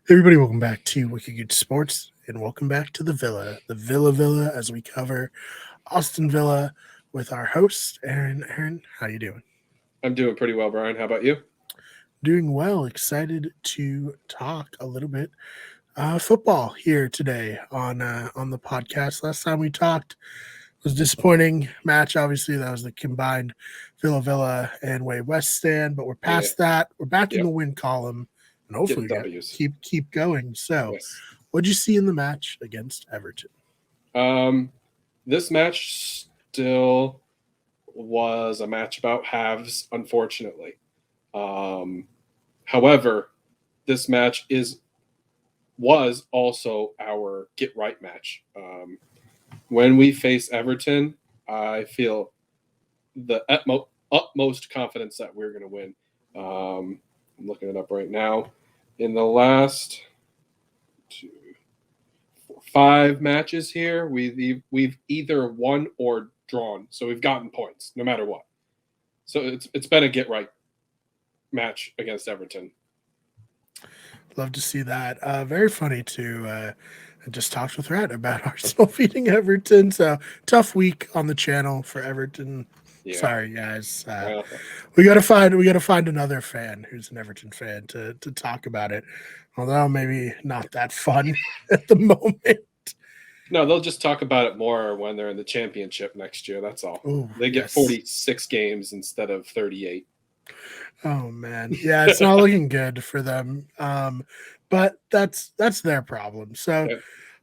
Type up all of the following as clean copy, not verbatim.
Everybody, welcome back to Wicked Good Sports, and welcome back to the Villa, as we cover Aston Villa with our host Aaron. Aaron, how you doing? I'm doing pretty well, Brian. How about you? Doing well. Excited to talk a little bit football here today on the podcast. Last time we talked was a disappointing match. Obviously, that was the combined Villa and Way West stand, but we're Yeah, past that. We're back in yep. the win column, and hopefully Getting we got W's. keep going. So, Yes. what'd you see in the match against Everton? Um, this match still was a match about halves, unfortunately. Um, however, this match was also our get right match. When we face Everton, I feel the utmost confidence that we're going to win. I'm looking it up right now. In the last two, five matches here, we've either won or drawn, so we've gotten points no matter what. So it's been a get right match against Everton. Love to see that. Very funny too. I just talked with Rat about Arsenal beating Everton. So tough week on the channel for Everton. Yeah. Sorry, guys. Well, We gotta find another fan who's an Everton fan to talk about it. Although maybe not that fun at the moment. no, they'll just talk about it more when they're in the championship next year. That's all. Oh They get yes. 46 games instead of 38. Oh man. Yeah, it's not looking good for them. But that's their problem. So Yeah.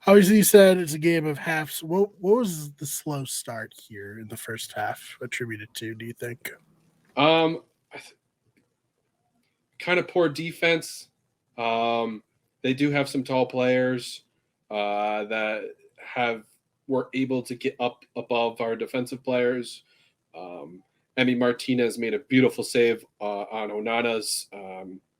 obviously, you said it's a game of halves. What was the slow start here in the first half attributed to? Do you think? Um, kind of poor defense. They do have some tall players that have were able to get up above our defensive players. Um, Emi Martinez made a beautiful save on Onana's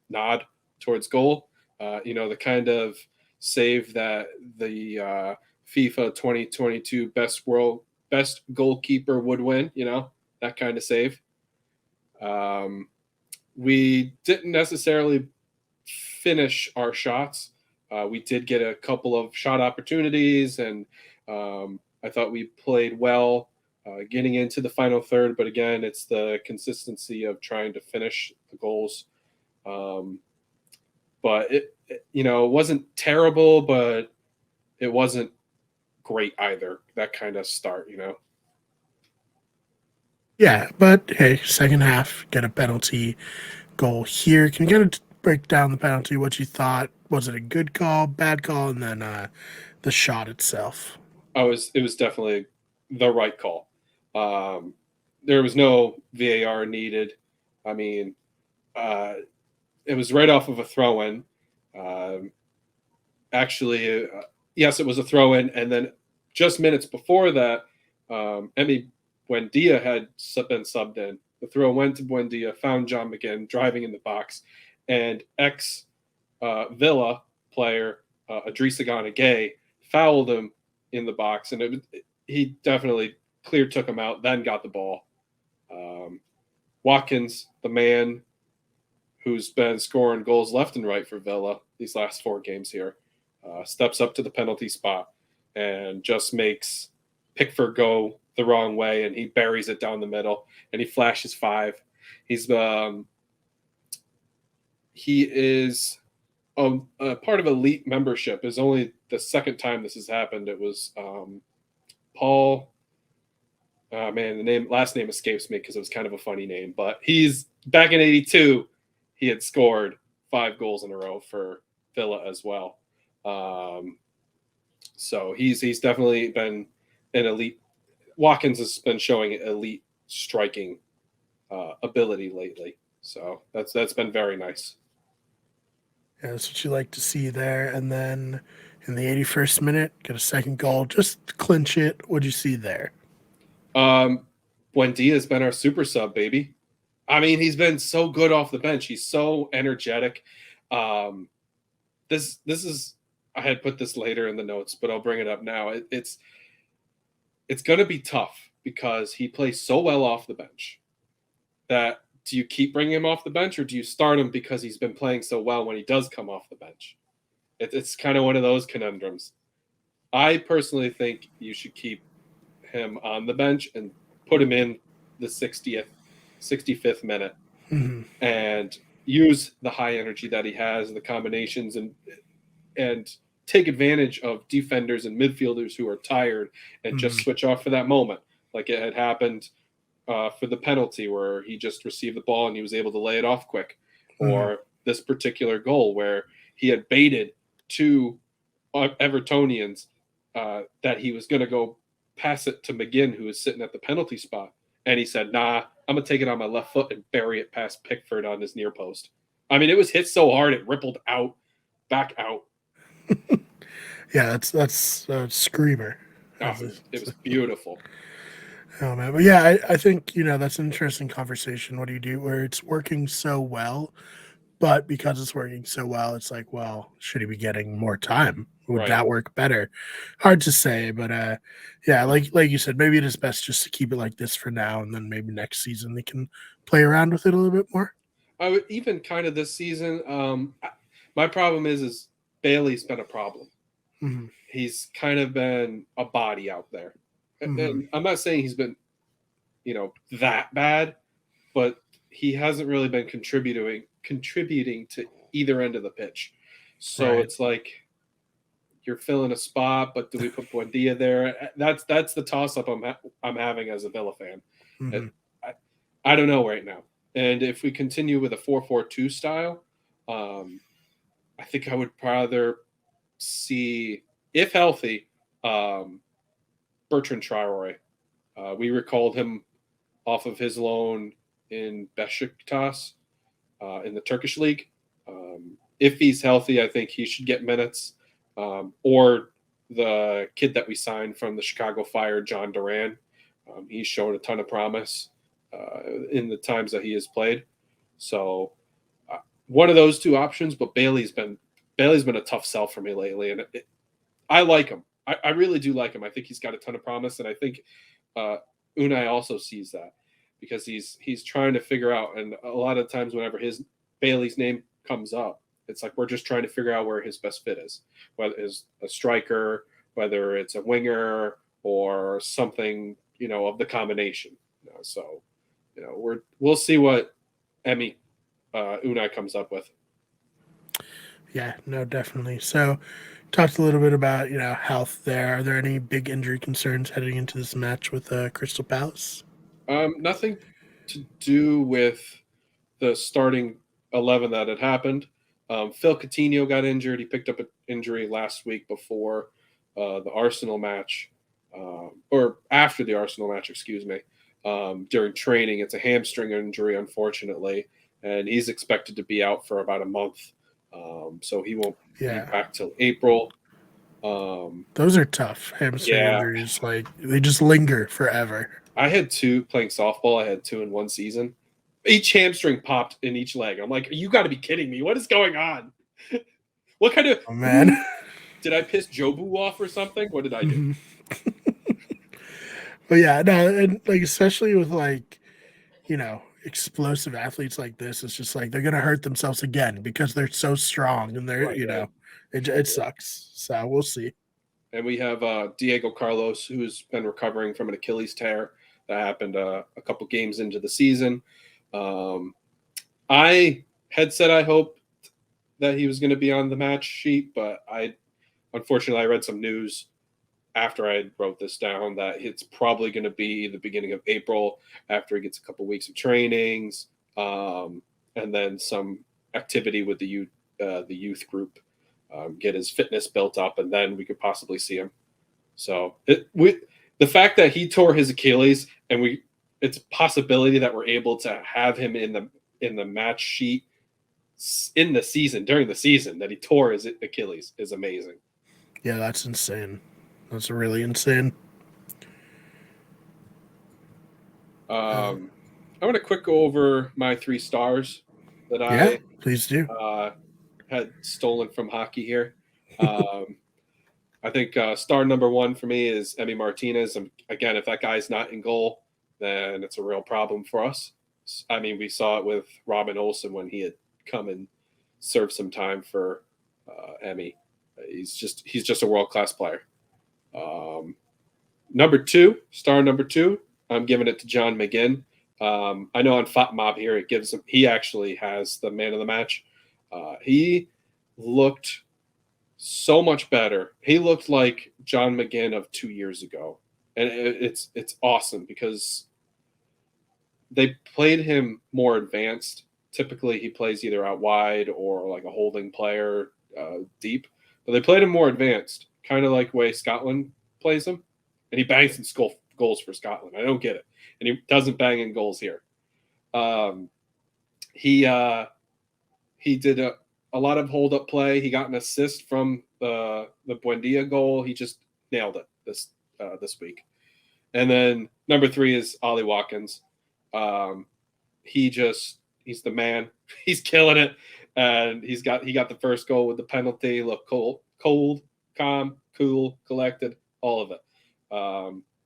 nod towards goal. The kind of save that the FIFA 2022 best goalkeeper would win. That kind of save. Um, we didn't necessarily finish our shots. We did get a couple of shot opportunities, and I thought we played well getting into the final third. But again, it's the consistency of trying to finish the goals. Um, but it wasn't terrible, but it wasn't great either. That kind of start. Yeah, but hey, second half, get a penalty goal here. Can you kind of break down the penalty? What you thought? Was it a good call, bad call, and then the shot itself? It was definitely the right call. Um, there was no VAR needed. I mean, uh, it was right off of a throw in. Um, actually, yes, it was a throw in, and then just minutes before that, Emmy Buendia had been subbed in. The throw went to Buendia, found John McGinn driving in the box, and ex Villa player Idrissa Gana Gay fouled him in the box, and he definitely clear took him out, then got the ball. Um, Watkins, the man who's been scoring goals left and right for Villa these last four games here, steps up to the penalty spot and just makes Pickford go the wrong way, and he buries it down the middle, and he flashes five. He is a part of elite membership. Is only the second time this has happened. It was Paul. Man, the last name escapes me because it was kind of a funny name. But he's back in '82. He had scored 5 goals in a row for Villa as well. Um, so he's definitely been an elite. Watkins has been showing elite striking ability lately. So that's been very nice. Yeah, that's what you like to see there. And then in the 81st minute, get a second goal, just clinch it. What'd you see there? Um, Buendia has been our super sub, baby. I mean, he's been so good off the bench. He's so energetic. Um, this is I had put this later in the notes, but I'll bring it up now. It's going to be tough because he plays so well off the bench. That do you keep bringing him off the bench, or do you start him because he's been playing so well when he does come off the bench? It's kind of one of those conundrums. I personally think you should keep him on the bench and put him in the 65th minute Mm-hmm. and use the high energy that he has, the combinations, and take advantage of defenders and midfielders who are tired and just Mm-hmm. switch off for that moment, like it had happened for the penalty where he just received the ball and he was able to lay it off quick, Mm-hmm. or this particular goal where he had baited two Evertonians that he was going to go pass it to McGinn, who was sitting at the penalty spot. And he said, nah, I'm going to take it on my left foot and bury it past Pickford on his near post. I mean, it was hit so hard it rippled out, back out. Yeah, that's a screamer. Oh, it was beautiful. Oh man, but yeah, I think that's an interesting conversation. What do you do where it's working so well, but because it's working so well, it's like, well, should he be getting more time? Would Right. that work better? Hard to say, but yeah, like you said, maybe it is best just to keep it like this for now, and then maybe next season they can play around with it a little bit more. I would even kind of this season. My problem is Bailey's been a problem. Mm-hmm. He's kind of been a body out there, Mm-hmm. and I'm not saying he's been that bad, but he hasn't really been contributing to either end of the pitch. So Right. it's like you're filling a spot, but do we put Buendia there? That's the toss up I'm having as a Villa fan. Mm-hmm. I, I don't know right now. And if we continue with a 4-4-2 style, um, I think I would rather see, if healthy, um, Bertrand Traore. We recalled him off of his loan in Besiktas in the Turkish league. If he's healthy, I think he should get minutes. Or the kid that we signed from the Chicago Fire, John Duran. He's shown a ton of promise in the times that he has played. So one of those two options, but Bailey's been a tough sell for me lately, and I like him. I really do like him. I think he's got a ton of promise, and I think Unai also sees that because he's trying to figure out. And a lot of times, whenever his Bailey's name comes up, it's like we're just trying to figure out where his best fit is, whether it's a striker, whether it's a winger, or something of the combination. So we'll see what Emmy Unai comes up with. Yeah, no, definitely. So, talked a little bit about health there. Are there any big injury concerns heading into this match with Crystal Palace? Nothing to do with the starting 11 that had happened. Phil Coutinho got injured. He picked up an injury last week before the Arsenal match, or after the Arsenal match, excuse me, during training. It's a hamstring injury, unfortunately, and he's expected to be out for about a month. So he won't be Yeah, back till April. those are tough hamstring Yeah, injuries. Like they just linger forever. I had two playing softball. I had two in one season. Each hamstring popped in each leg. I'm like, you got to be kidding me. What is going on? What kind of Oh man. did I piss Jobu off or something? What did I do? Mhm. But yeah, no, and like especially with like explosive athletes like this, it's just like they're gonna hurt themselves again because they're so strong and they're Right, right. it sucks. So we'll see. And we have Diego Carlos, who's been recovering from an Achilles tear that happened a couple games into the season. Um, I had said I hoped that he was going to be on the match sheet, but unfortunately I read some news after I wrote this down that it's probably going to be the beginning of April after he gets a couple weeks of trainings, and then some activity with the youth group, get his fitness built up, and then we could possibly see him. So the fact that he tore his Achilles, and it's a possibility that we're able to have him in the match sheet in the season during the season that he tore his Achilles is amazing. Yeah, that's insane. That's really insane. Uh, I want to quick go over my 3 stars that yeah, I please do. had stolen from hockey here. Um, I think star number one for me is Emi Martinez. And again, if that guy's not in goal, then it's a real problem for us. I mean, we saw it with Robin Olsen when he had come and served some time for Emmy. He's just a world-class player. Number two, star number two, I'm giving it to John McGinn. I know on Fat Mob here, it gives him. He actually has the man of the match. He looked so much better. He looked like John McGinn of 2 years ago, and it's awesome because they played him more advanced. Typically, he plays either out wide or like a holding player deep, but they played him more advanced, kind of like the way Scotland plays him, and he bangs in goals for Scotland. I don't get it, and he doesn't bang in goals here. He did a lot of hold up play. He got an assist from the Buendia goal. He just nailed it this week. And then number three is Ollie Watkins. He's the man. He's killing it, and he got the first goal with the penalty. Look cold, calm, cool, collected, all of it.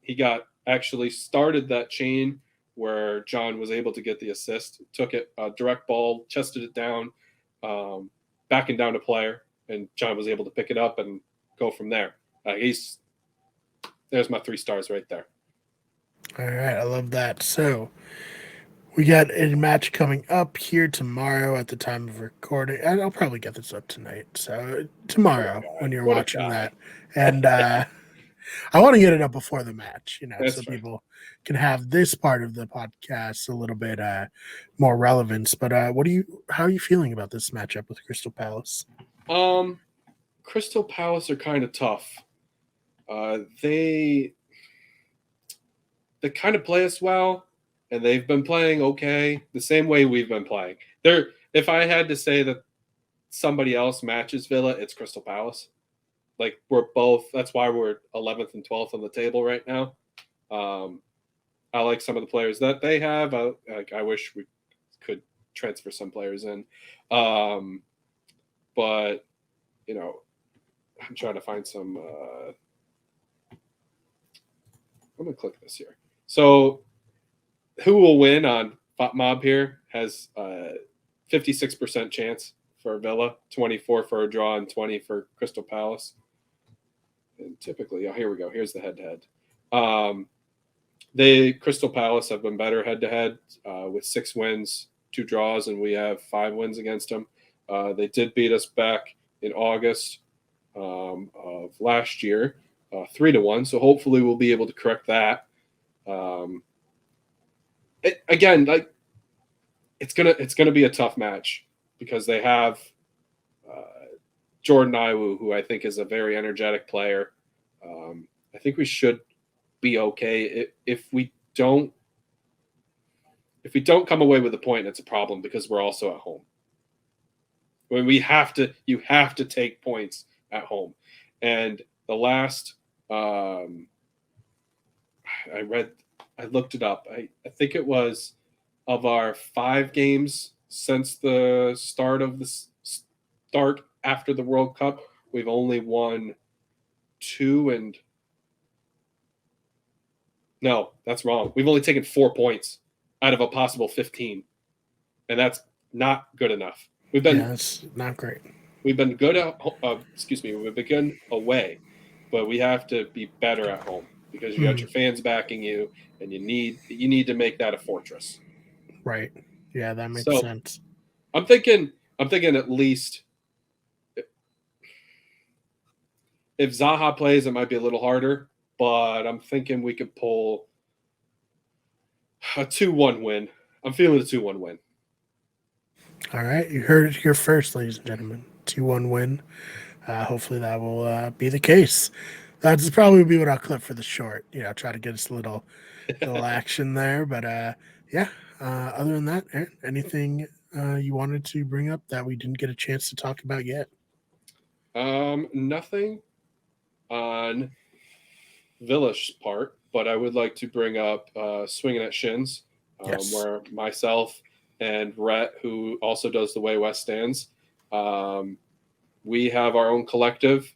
He actually started that chain where John was able to get the assist. Took it direct ball, chested it down, backing down to player, and John was able to pick it up and go from there. There's my 3 stars right there. All right, I love that. So we got a match coming up here tomorrow at the time of recording. And I'll probably get this up tonight. So tomorrow when you're watching that. And I want to get it up before the match, That's so fair. people can have this part of the podcast a little bit more relevance. But how are you feeling about this matchup with Crystal Palace? Crystal Palace are kind of tough. They kind of play us well, and they've been playing okay, the same way we've been playing. If I had to say that somebody else matches Villa, it's Crystal Palace. Like we're both. That's why we're 11th and 12th on the table right now. I like some of the players that they have. I wish we could transfer some players in, but I'm trying to find some. I'm gonna click this here. So, who will win on Fat Mob here has 56% chance for Villa, 24 for a draw, and 20 for Crystal Palace. And typically, here we go. Here's the head-to-head. Crystal Palace have been better head-to-head with 6 wins, 2 draws, and we have 5 wins against them. They did beat us back in August of last year, 3-1. So hopefully we'll be able to correct that. It's gonna be a tough match because they have Jordan Iwu, who I think is a very energetic player. I think we should be okay. If we don't come away with a point, it's a problem because we're also at home. When you have to take points at home. And the last I looked it up. I think it was of our 5 games since the start after the World Cup, we've only won 2 and no, that's wrong. We've only taken 4 points out of a possible 15, and that's not good enough. That's not great. We've been good we've been good away, but we have to be better at home because you got your fans backing you, and you need to make that a fortress. Right. Yeah, that makes sense. I'm thinking at least if Zaha plays, it might be a little harder, but I'm thinking we could pull a 2-1 win. I'm feeling a 2-1 win. All right. You heard it here first, ladies and gentlemen. 2-1 win. Hopefully that will be the case. That's probably be what I'll clip for the short. Try to get us a little action there. But other than that, Aaron, anything you wanted to bring up that we didn't get a chance to talk about yet? Nothing on Villa's part, but I would like to bring up Swinging at Shins, Yes. where myself and Rhett, who also does the Way West stands, we have our own collective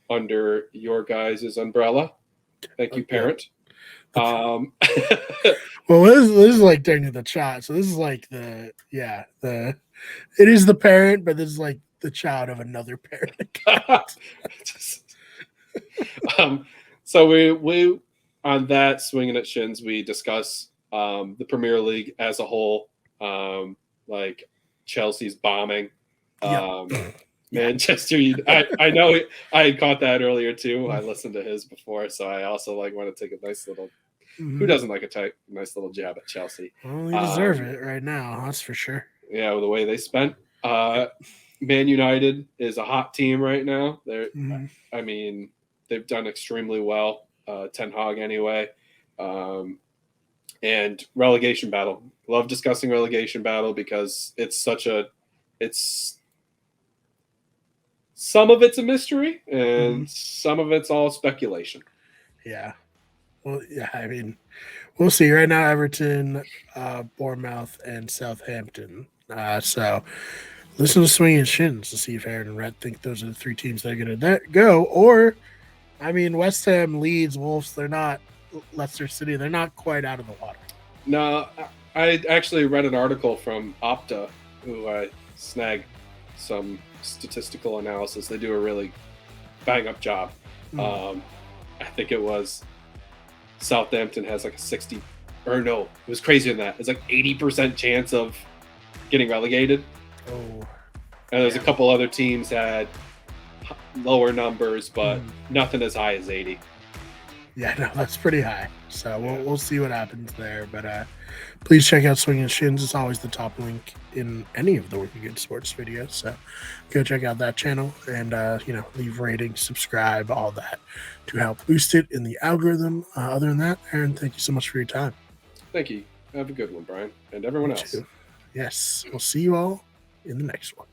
under your guys' umbrella. Thank you, parent. Well, this is like turning the child. So this is like it is the parent, but this is like the child of another parent. So we on that swinging at shins, we discuss the Premier League as a whole, like Chelsea's bombing. Yep. Um, Yeah. Manchester, I know I had caught that earlier too. I listened to his before, so I also like want to take a nice little. Who Mm-hmm. doesn't like a nice little jab at Chelsea? Well, you deserve Um, it right now. That's for sure. yeah, with the way they spent. Yep. Man United is a hot team right now. Mm-hmm. I mean, they've done extremely well. Ten Hag anyway, um, and relegation battle. Love discussing relegation battle because it's some of it's a mystery Mm-hmm. and some of it's all speculation. Yeah. Well, yeah. I mean, we'll see. Right now, Everton, Bournemouth, and Southampton. So listen to Swinging Shins to see if Aaron and Rhett think those are the three teams that are going to go. Or, I mean, West Ham, Leeds, Wolves, they're not, Leicester City, they're not quite out of the water. No, I actually read an article from Opta, who I snagged some statistical analysis. They do a really bang up job. I think it was Southampton has like a 60, or no, it was crazier than that. It's like 80% chance of getting relegated. Oh, And there's yeah. a couple other teams that had lower numbers, but nothing as high as 80. Yeah, no, that's pretty high. So we'll see what happens there. But please check out Swinging Shins. It's always the top link in any of the Working Good Sports videos. So go check out that channel and leave ratings, subscribe, all that to help boost it in the algorithm. Other than that, Aaron, thank you so much for your time. Thank you. Have a good one, Brian, and everyone else. Yes, we'll see you all in the next one.